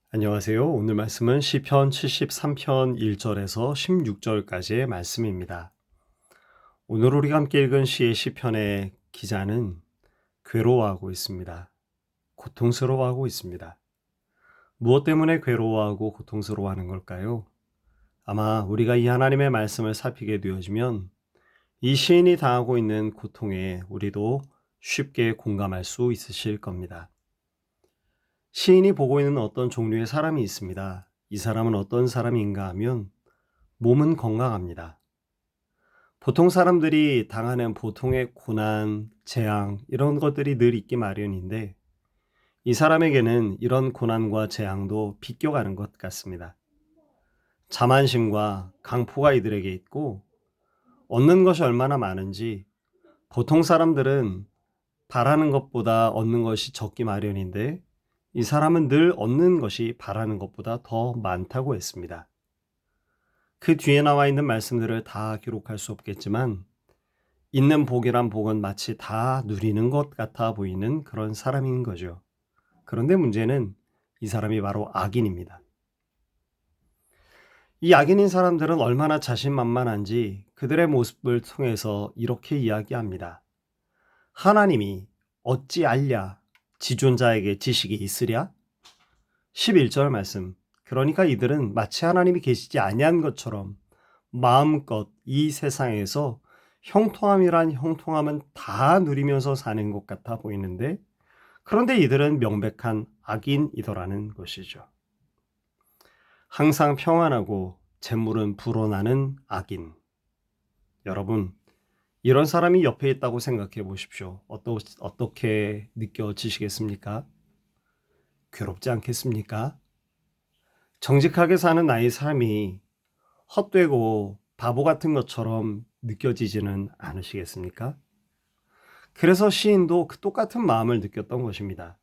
안녕하세요. 오늘 말씀은 시편 73편 1절에서 16절까지의 말씀입니다. 오늘 우리가 함께 읽은 시의 시편의 기자는 괴로워하고 있습니다. 고통스러워하고 있습니다. 무엇 때문에 괴로워하고 고통스러워하는 걸까요? 아마 우리가 이 하나님의 말씀을 살피게 되어지면 이 시인이 당하고 있는 고통에 우리도 쉽게 공감할 수 있으실 겁니다. 시인이 보고 있는 어떤 종류의 사람이 있습니다. 이 사람은 어떤 사람인가 하면 몸은 건강합니다. 보통 사람들이 당하는 보통의 고난, 재앙 이런 것들이 늘 있기 마련인데 이 사람에게는 이런 고난과 재앙도 비껴가는 것 같습니다. 자만심과 강포가 이들에게 있고 얻는 것이 얼마나 많은지 보통 사람들은 바라는 것보다 얻는 것이 적기 마련인데 이 사람은 늘 얻는 것이 바라는 것보다 더 많다고 했습니다. 그 뒤에 나와 있는 말씀들을 다 기록할 수 없겠지만 있는 복이란 복은 마치 다 누리는 것 같아 보이는 그런 사람인 거죠. 그런데 문제는 이 사람이 바로 악인입니다. 이 악인인 사람들은 얼마나 자신만만한지 그들의 모습을 통해서 이렇게 이야기합니다. 하나님이 어찌 알랴? 지존자에게 지식이 있으랴? 11절 말씀. 그러니까 이들은 마치 하나님이 계시지 아니한 것처럼 마음껏 이 세상에서 형통함이란 형통함은 다 누리면서 사는 것 같아 보이는데 그런데 이들은 명백한 악인이더라는 것이죠. 항상 평안하고 재물은 불어나는 악인. 여러분, 이런 사람이 옆에 있다고 생각해 보십시오. 어떻게 느껴지시겠습니까? 괴롭지 않겠습니까? 정직하게 사는 나의 삶이 헛되고 바보 같은 것처럼 느껴지지는 않으시겠습니까? 그래서 시인도 그 똑같은 마음을 느꼈던 것입니다.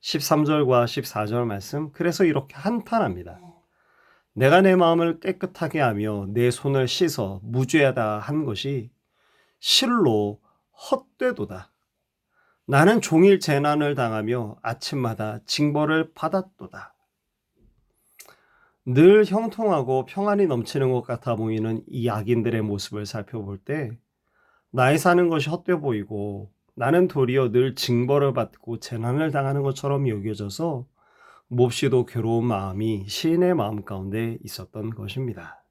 13절과 14절 말씀, 그래서 이렇게 한탄합니다. 내가 내 마음을 깨끗하게 하며 내 손을 씻어 무죄하다 한 것이 실로 헛되도다. 나는 종일 재난을 당하며 아침마다 징벌을 받았도다. 늘 형통하고 평안이 넘치는 것 같아 보이는 이 악인들의 모습을 살펴볼 때 나의 사는 것이 헛되어 보이고 나는 도리어 늘 징벌을 받고 재난을 당하는 것처럼 여겨져서 몹시도 괴로운 마음이 시인의 마음 가운데 있었던 것입니다.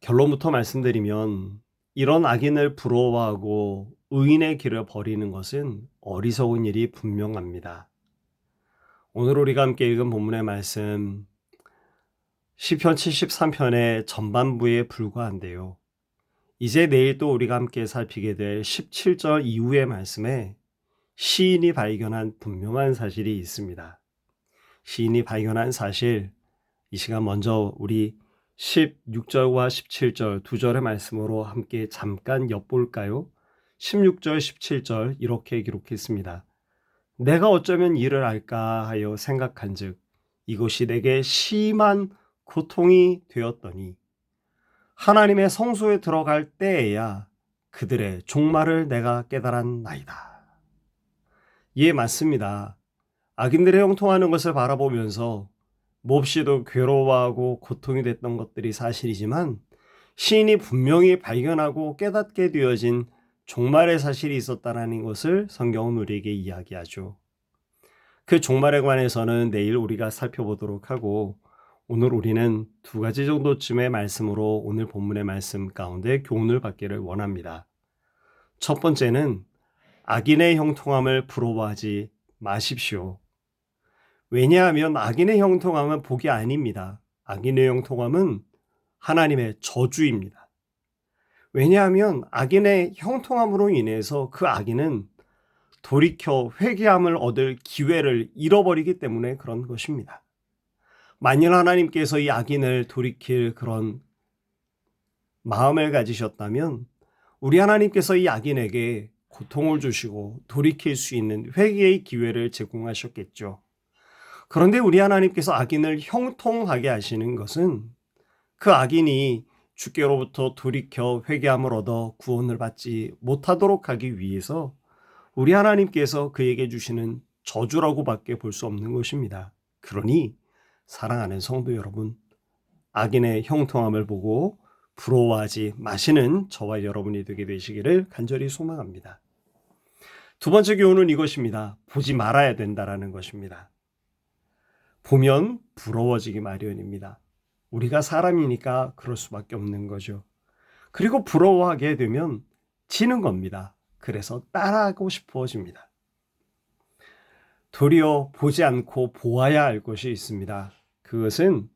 결론부터 말씀드리면 이런 악인을 부러워하고 의인의 길을 버리는 것은 어리석은 일이 분명합니다. 오늘 우리가 함께 읽은 본문의 말씀 시편 73편의 전반부에 불과한데요. 이제 내일 또 우리가 함께 살피게 될 17절 이후의 말씀에 시인이 발견한 분명한 사실이 있습니다. 시인이 발견한 사실, 이 시간 먼저 우리 16절과 17절 두 절의 말씀으로 함께 잠깐 엿볼까요? 16절, 17절 이렇게 기록했습니다. 내가 어쩌면 이를 알까 하여 생각한즉 이것이 내게 심한 고통이 되었더니 하나님의 성소에 들어갈 때에야 그들의 종말을 내가 깨달았나이다. 예, 맞습니다. 악인들의 형통하는 것을 바라보면서 몹시도 괴로워하고 고통이 됐던 것들이 사실이지만 시인이 분명히 발견하고 깨닫게 되어진 종말의 사실이 있었다는 것을 성경은 우리에게 이야기하죠. 그 종말에 관해서는 내일 우리가 살펴보도록 하고 오늘 우리는 두 가지 정도쯤의 말씀으로 오늘 본문의 말씀 가운데 교훈을 받기를 원합니다. 첫 번째는 악인의 형통함을 부러워하지 마십시오. 왜냐하면 악인의 형통함은 복이 아닙니다. 악인의 형통함은 하나님의 저주입니다. 왜냐하면 악인의 형통함으로 인해서 그 악인은 돌이켜 회개함을 얻을 기회를 잃어버리기 때문에 그런 것입니다. 만일 하나님께서 이 악인을 돌이킬 그런 마음을 가지셨다면 우리 하나님께서 이 악인에게 고통을 주시고 돌이킬 수 있는 회개의 기회를 제공하셨겠죠. 그런데 우리 하나님께서 악인을 형통하게 하시는 것은 그 악인이 주께로부터 돌이켜 회개함을 얻어 구원을 받지 못하도록 하기 위해서 우리 하나님께서 그에게 주시는 저주라고밖에 볼 수 없는 것입니다. 그러니 사랑하는 성도 여러분, 악인의 형통함을 보고 부러워하지 마시는 저와 여러분이 되게 되시기를 간절히 소망합니다. 두 번째 교훈은 이것입니다. 보지 말아야 된다라는 것입니다. 보면 부러워지기 마련입니다. 우리가 사람이니까 그럴 수밖에 없는 거죠. 그리고 부러워하게 되면 지는 겁니다. 그래서 따라하고 싶어집니다. 도리어 보지 않고 보아야 할 것이 있습니다. 그것은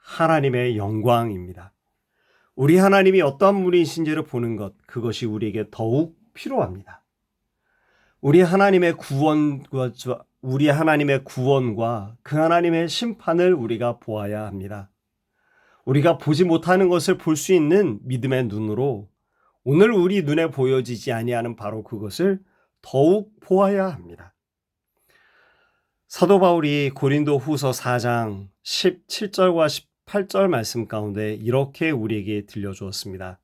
하나님의 영광입니다. 우리 하나님이 어떠한 분이신지를 보는 것, 그것이 우리에게 더욱 필요합니다. 우리 하나님의 구원과 그 하나님의 심판을 우리가 보아야 합니다. 우리가 보지 못하는 것을 볼 수 있는 믿음의 눈으로 오늘 우리 눈에 보여지지 아니하는 바로 그것을 더욱 보아야 합니다. 사도 바울이 고린도 후서 4장 17절과 18절 말씀 가운데 이렇게 우리에게 들려주었습니다.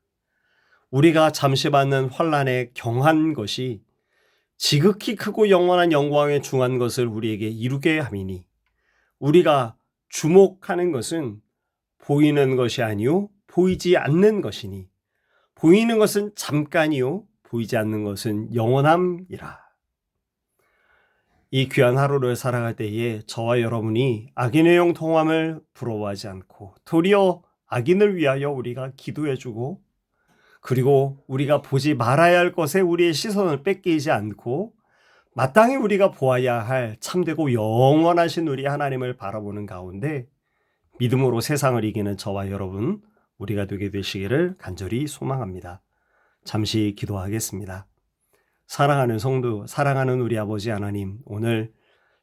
우리가 잠시 받는 환난에 경한 것이 지극히 크고 영원한 영광에 중한 것을 우리에게 이루게 함이니 우리가 주목하는 것은 보이는 것이 아니요 보이지 않는 것이니 보이는 것은 잠깐이요 보이지 않는 것은 영원함이라. 이 귀한 하루를 살아갈 때에 저와 여러분이 악인의 형통함을 부러워하지 않고 도리어 악인을 위하여 우리가 기도해주고 그리고 우리가 보지 말아야 할 것에 우리의 시선을 뺏기지 않고 마땅히 우리가 보아야 할 참되고 영원하신 우리 하나님을 바라보는 가운데 믿음으로 세상을 이기는 저와 여러분 우리가 되게 되시기를 간절히 소망합니다. 잠시 기도하겠습니다. 사랑하는 성도, 사랑하는 우리 아버지 하나님, 오늘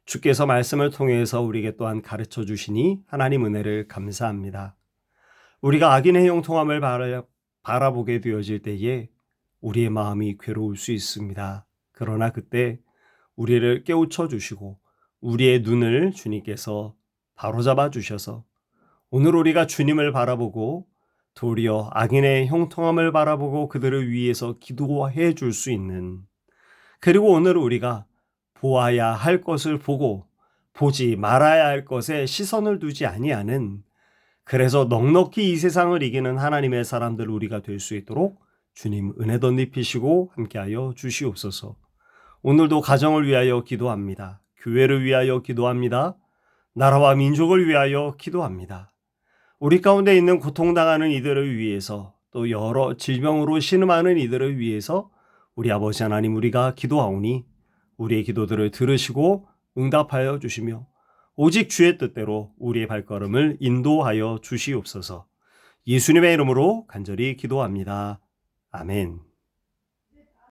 주께서 말씀을 통해서 우리에게 또한 가르쳐 주시니 하나님 은혜를 감사합니다. 우리가 악인의 형통함을 바라보게 되어질 때에 우리의 마음이 괴로울 수 있습니다. 그러나 그때 우리를 깨우쳐 주시고 우리의 눈을 주님께서 바로잡아 주셔서 오늘 우리가 주님을 바라보고 도리어 악인의 형통함을 바라보고 그들을 위해서 기도해 줄 수 있는, 그리고 오늘 우리가 보아야 할 것을 보고 보지 말아야 할 것에 시선을 두지 아니하는, 그래서 넉넉히 이 세상을 이기는 하나님의 사람들 우리가 될 수 있도록 주님 은혜 덧입히시고 함께하여 주시옵소서. 오늘도 가정을 위하여 기도합니다. 교회를 위하여 기도합니다. 나라와 민족을 위하여 기도합니다. 우리 가운데 있는 고통당하는 이들을 위해서, 또 여러 질병으로 신음하는 이들을 위해서 우리 아버지 하나님 우리가 기도하오니 우리의 기도들을 들으시고 응답하여 주시며 오직 주의 뜻대로 우리의 발걸음을 인도하여 주시옵소서. 예수님의 이름으로 간절히 기도합니다. 아멘.